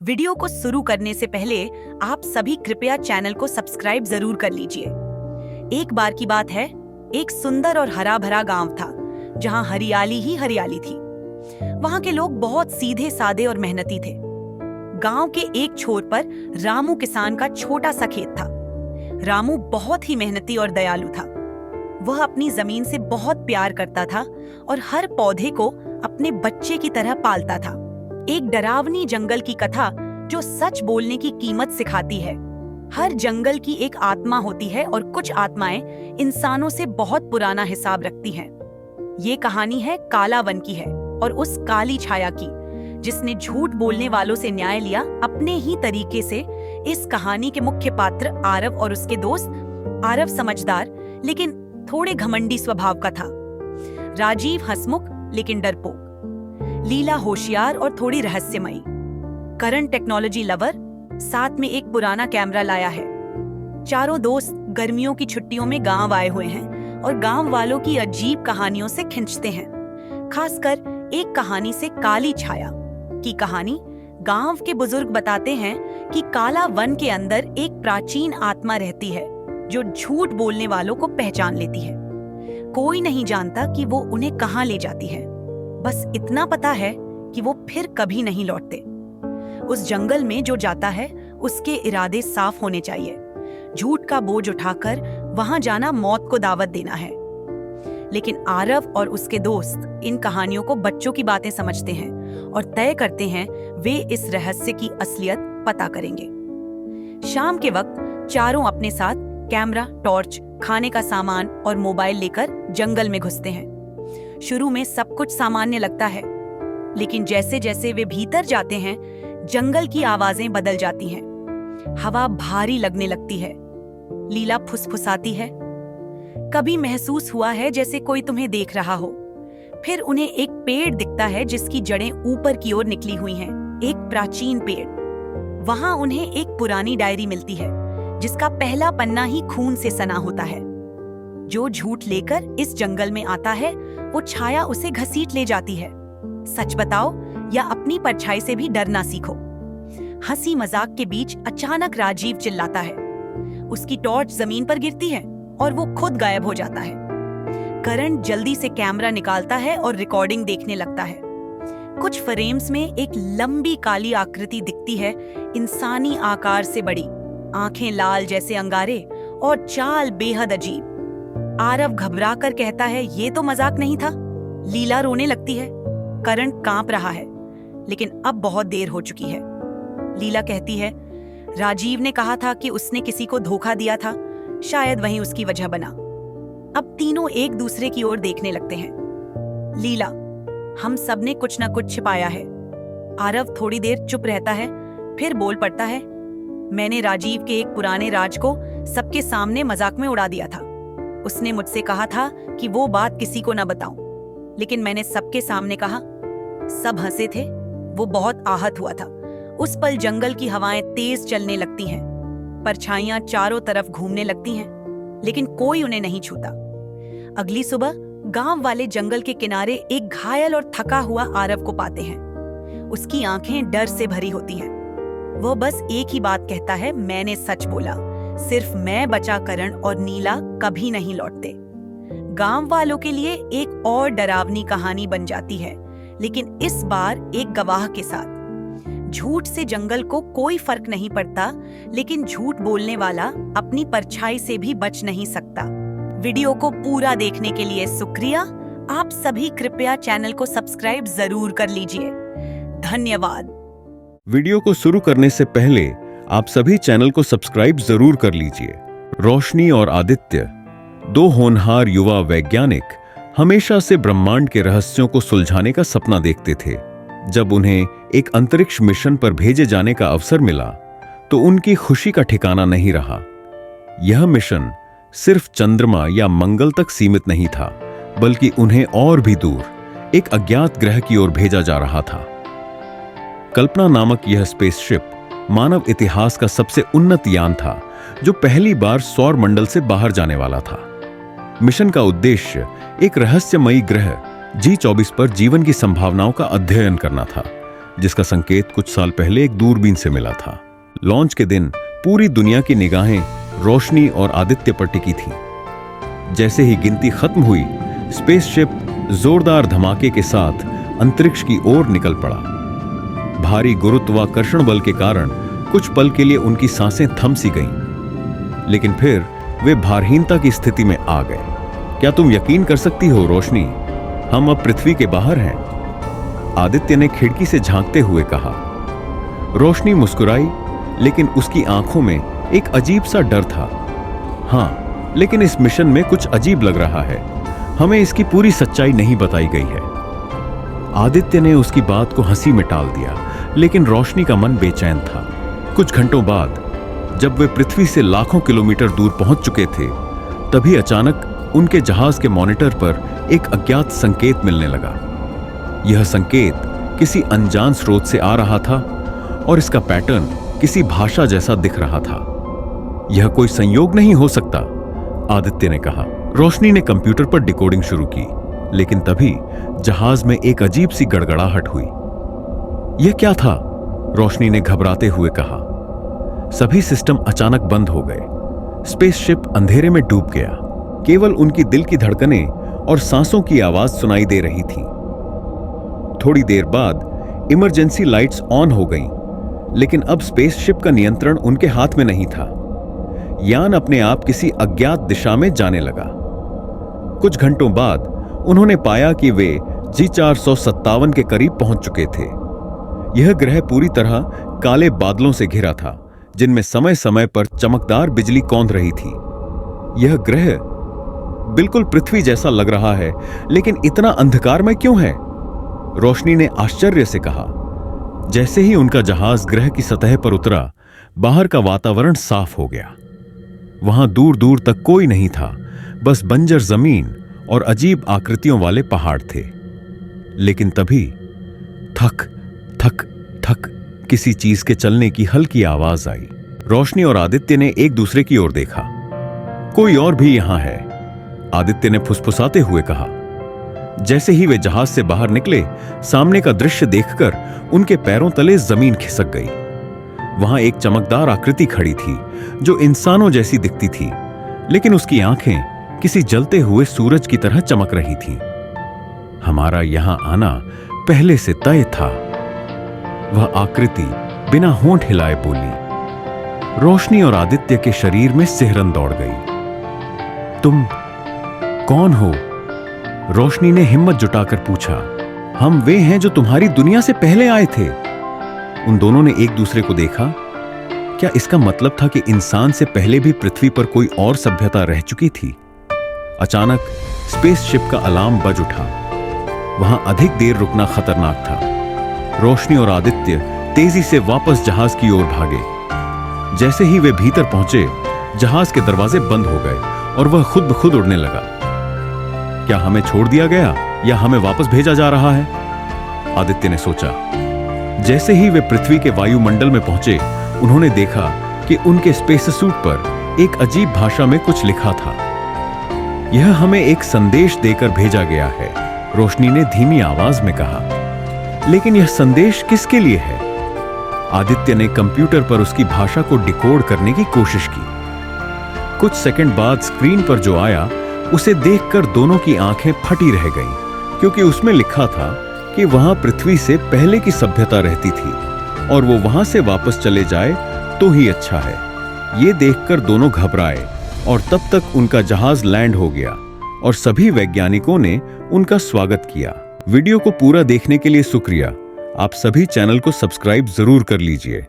Video को शुरू करने से पहले आप सभी कृपया चैनल को सब्सक्राइब जरूर कर लीजिए। एक बार की बात है, एक सुंदर और हरा भरा गांव था जहां हरियाली ही हरियाली थी। वहां के लोग बहुत सीधे सादे और मेहनती थे। गांव के एक छोर पर रामू किसान का छोटा सा खेत था। रामू बहुत ही मेहनती और दयालु था। वह अपनी जमीन से बहुत प्यार करता था और हर पौधे को अपने बच्चे की तरह पालता था। एक डरावनी जंगल की कथा जो सच बोलने की कीमत सिखाती है। हर जंगल की एक आत्मा होती है और कुछ आत्माएं इंसानों से बहुत पुराना हिसाब रखती हैं। ये कहानी है काला वन की है और उस काली छाया की जिसने झूठ बोलने वालों से न्याय लिया अपने ही तरीके से। इस कहानी के मुख्य पात्र आरव और उसके दोस्त। आरव समझदार लेकिन थोड़े घमंडी स्वभाव का था। राजीव हंसमुख लेकिन डरपोक। लीला होशियार और थोड़ी रहस्यमयी। करण टेक्नोलॉजी लवर, साथ में एक पुराना कैमरा लाया है। चारों दोस्त गर्मियों की छुट्टियों में गांव आए हुए हैं और गांव वालों की अजीब कहानियों से खिंचते हैं। खासकर एक कहानी से, काली छाया की कहानी। गांव के बुजुर्ग बताते हैं कि काला वन के अंदर एक प्राचीन आत्मा रहती है जो झूठ बोलने वालों को पहचान लेती है। कोई नहीं जानता कि वो उन्हें कहां ले जाती है। बस इतना पता है कि वो फिर कभी नहीं लौटते। उस जंगल में जो जाता है उसके इरादे साफ होने चाहिए। झूठ का बोझ उठाकर वहां जाना मौत को दावत देना है। लेकिन आरव और उसके दोस्त इन कहानियों को बच्चों की बातें समझते हैं और तय करते हैं वे इस रहस्य की असलियत पता करेंगे। शाम के वक्त चारों अपने साथ कैमरा, टॉर्च, खाने का सामान और मोबाइल लेकर जंगल में घुसते हैं। शुरू में सब कुछ सामान्य लगता है, लेकिन जैसे जैसे वे भीतर जाते हैं जंगल की आवाजें बदल जाती हैं। हवा भारी लगने लगती है। लीला फुसफुसाती है, कभी महसूस हुआ है जैसे कोई तुम्हें देख रहा हो। फिर उन्हें एक पेड़ दिखता है जिसकी जड़ें ऊपर की ओर निकली हुई हैं, एक प्राचीन पेड़। वहां उन्हें एक पुरानी डायरी मिलती है जिसका पहला पन्ना ही खून से सना होता है। जो झूठ लेकर इस जंगल में आता है वो छाया उसे घसीट ले जाती है। सच बताओ या अपनी परछाई से भी डरना सीखो। हंसी मजाक के बीच अचानक राजीव चिल्लाता है। उसकी टॉर्च जमीन पर गिरती है और वो खुद गायब हो जाता है। करण जल्दी से कैमरा निकालता है और रिकॉर्डिंग देखने लगता है। कुछ फ्रेम्स में एक लंबी काली आकृति दिखती है, इंसानी आकार से बड़ी, आंखें लाल जैसे अंगारे और चाल बेहद अजीब। आरव घबराकर कहता है, ये तो मजाक नहीं था। लीला रोने लगती है। करण कांप रहा है, लेकिन अब बहुत देर हो चुकी है। लीला कहती है, राजीव ने कहा था कि उसने किसी को धोखा दिया था, शायद वही उसकी वजह बना। अब तीनों एक दूसरे की ओर देखने लगते हैं। लीला, हम सब ने कुछ न कुछ छिपाया है। आरव थोड़ी देर चुप रहता है, फिर बोल पड़ता है, मैंने राजीव के एक पुराने राज को सबके सामने मजाक में उड़ा दिया था। उसने मुझसे कहा था कि वो बात किसी को न बताऊं, लेकिन मैंने सबके सामने कहा। सब हंसे थे। वो बहुत आहत हुआ था। उस पल जंगल की हवाएं तेज चलने लगती हैं। परछाइयां चारों तरफ घूमने लगती हैं, लेकिन कोई उन्हें नहीं छूता। अगली सुबह गांव वाले जंगल के किनारे एक घायल और थका हुआ आरव को पाते हैं। उसकी आंखें डर से भरी होती हैं। वह बस एक ही बात कहता है, मैंने सच बोला। सिर्फ मैं बचा, करण और नीला कभी नहीं लौटते। गांव वालों के लिए एक और डरावनी कहानी बन जाती है, लेकिन इस बार एक गवाह के साथ। झूठ से जंगल को कोई फर्क नहीं पड़ता, लेकिन झूठ बोलने वाला अपनी परछाई से भी बच नहीं सकता। वीडियो को पूरा देखने के लिए शुक्रिया। आप सभी कृपया चैनल को सब्सक्राइब जरूर कर लीजिए। धन्यवाद। वीडियो को शुरू करने से पहले आप सभी चैनल को सब्सक्राइब जरूर कर लीजिए। रोशनी और आदित्य, दो होनहार युवा वैज्ञानिक, हमेशा से ब्रह्मांड के रहस्यों को सुलझाने का सपना देखते थे। जब उन्हें एक अंतरिक्ष मिशन पर भेजे जाने का अवसर मिला तो उनकी खुशी का ठिकाना नहीं रहा। यह मिशन सिर्फ चंद्रमा या मंगल तक सीमित नहीं था, बल्कि उन्हें और भी दूर एक अज्ञात ग्रह की ओर भेजा जा रहा था। कल्पना नामक यह स्पेसशिप मानव इतिहास का सबसे उन्नत यान था जो पहली बार सौर मंडल से बाहर जाने वाला था। मिशन का उद्देश्य एक रहस्यमयी ग्रह G24 पर जीवन की संभावनाओं का अध्ययन करना था, जिसका संकेत कुछ साल पहले एक दूरबीन से मिला था। लॉन्च के दिन पूरी दुनिया की निगाहें रोशनी और आदित्य पर टिकी थी। जैसे ही गिनती खत्म हुई, स्पेसशिप जोरदार धमाके के साथ अंतरिक्ष की ओर निकल पड़ा। भारी गुरुत्वाकर्षण बल के कारण कुछ पल के लिए उनकी सांसें थम सी गईं, लेकिन फिर वे भारहीनता की स्थिति में आ गए। क्या तुम यकीन कर सकती हो रोशनी, हम अब पृथ्वी के बाहर हैं? आदित्य ने खिड़की से झांकते हुए कहा। रोशनी मुस्कुराई, लेकिन उसकी आंखों में एक अजीब सा डर था। हाँ, लेकिन इस मिशन में कुछ अजीब लग रहा है। हमें इसकी पूरी सच्चाई नहीं बताई गई है। आदित्य ने उसकी बात को हंसी में टाल दिया, लेकिन रोशनी का मन बेचैन था। कुछ घंटों बाद जब वे पृथ्वी से लाखों किलोमीटर दूर पहुंच चुके थे, तभी अचानक उनके जहाज के मॉनिटर पर एक अज्ञात संकेत मिलने लगा। यह संकेत किसी अनजान स्रोत से आ रहा था और इसका पैटर्न किसी भाषा जैसा दिख रहा था। यह कोई संयोग नहीं हो सकता, आदित्य ने कहा। रोशनी ने कंप्यूटर पर डिकोडिंग शुरू की, लेकिन तभी जहाज में एक अजीब सी गड़गड़ाहट हुई। यह क्या था? रोशनी ने घबराते हुए कहा। सभी सिस्टम अचानक बंद हो गए। स्पेसशिप अंधेरे में डूब गया। केवल उनकी दिल की धड़कनें और सांसों की आवाज सुनाई दे रही थी। थोड़ी देर बाद इमरजेंसी लाइट्स ऑन हो गईं, लेकिन अब स्पेसशिप का नियंत्रण उनके हाथ में नहीं था। यान अपने आप किसी अज्ञात दिशा में जाने लगा। कुछ घंटों बाद उन्होंने पाया कि वे G457 के करीब पहुंच चुके थे। यह ग्रह पूरी तरह काले बादलों से घिरा था, जिनमें समय समय पर चमकदार बिजली कौंध रही थी। यह ग्रह बिल्कुल पृथ्वी जैसा लग रहा है, लेकिन इतना अंधकारमय क्यों है? रोशनी ने आश्चर्य से कहा। जैसे ही उनका जहाज ग्रह की सतह पर उतरा, बाहर का वातावरण साफ हो गया। वहां दूर दूर तक कोई नहीं था, बस बंजर जमीन और अजीब आकृतियों वाले पहाड़ थे। लेकिन तभी थक थक थक किसी चीज के चलने की हल्की आवाज आई। रोशनी और आदित्य ने एक दूसरे की ओर देखा। कोई और भी यहां है, आदित्य ने फुसफुसाते हुए कहा। जैसे ही वे जहाज से बाहर निकले, सामने का दृश्य देखकर उनके पैरों तले जमीन खिसक गई। वहां एक चमकदार आकृति खड़ी थी, जो इंसानों जैसी दिखती थी, लेकिन उसकी आंखें किसी जलते हुए सूरज की तरह चमक रही थीं। हमारा यहां आना पहले से तय था, वह आकृति बिना होंठ हिलाए बोली। रोशनी और आदित्य के शरीर में सिहरन दौड़ गई। तुम कौन हो? रोशनी ने हिम्मत जुटाकर पूछा। हम वे हैं जो तुम्हारी दुनिया से पहले आए थे। उन दोनों ने एक दूसरे को देखा। क्या इसका मतलब था कि इंसान से पहले भी पृथ्वी पर कोई और सभ्यता रह चुकी थी? अचानक स्पेसशिप का अलार्म बज उठा। वहां अधिक देर रुकना खतरनाक था। रोशनी और आदित्य तेजी से वापस जहाज की ओर भागे। जैसे ही वे भीतर पहुंचे, जहाज के दरवाजे बंद हो गए और वह खुद ब खुद उड़ने लगा। क्या हमें छोड़ दिया गया या हमें वापस भेजा जा रहा है? आदित्य ने सोचा। जैसे ही वे पृथ्वी के वायुमंडल में पहुंचे, उन्होंने देखा कि उनके स्पेससूट पर एक अजीब भाषा में कुछ लिखा था। यह हमें एक संदेश देकर भेजा गया है, रोशनी ने धीमी आवाज में कहा। लेकिन यह संदेश किसके लिए है? आदित्य ने कंप्यूटर पर उसकी भाषा को डिकोड करने की कोशिश की। कुछ सेकंड बाद स्क्रीन पर जो आया, उसे देखकर दोनों की आंखें फटी रह गईं, क्योंकि उसमें लिखा था कि वहां पृथ्वी से पहले की सभ्यता रहती थी और वो वहां से वापस चले जाए तो ही अच्छा है। ये देखकर दोनों घबराए और तब तक उनका जहाज लैंड हो गया और सभी वैज्ञानिकों ने उनका स्वागत किया। वीडियो को पूरा देखने के लिए शुक्रिया। आप सभी चैनल को सब्सक्राइब जरूर कर लीजिए।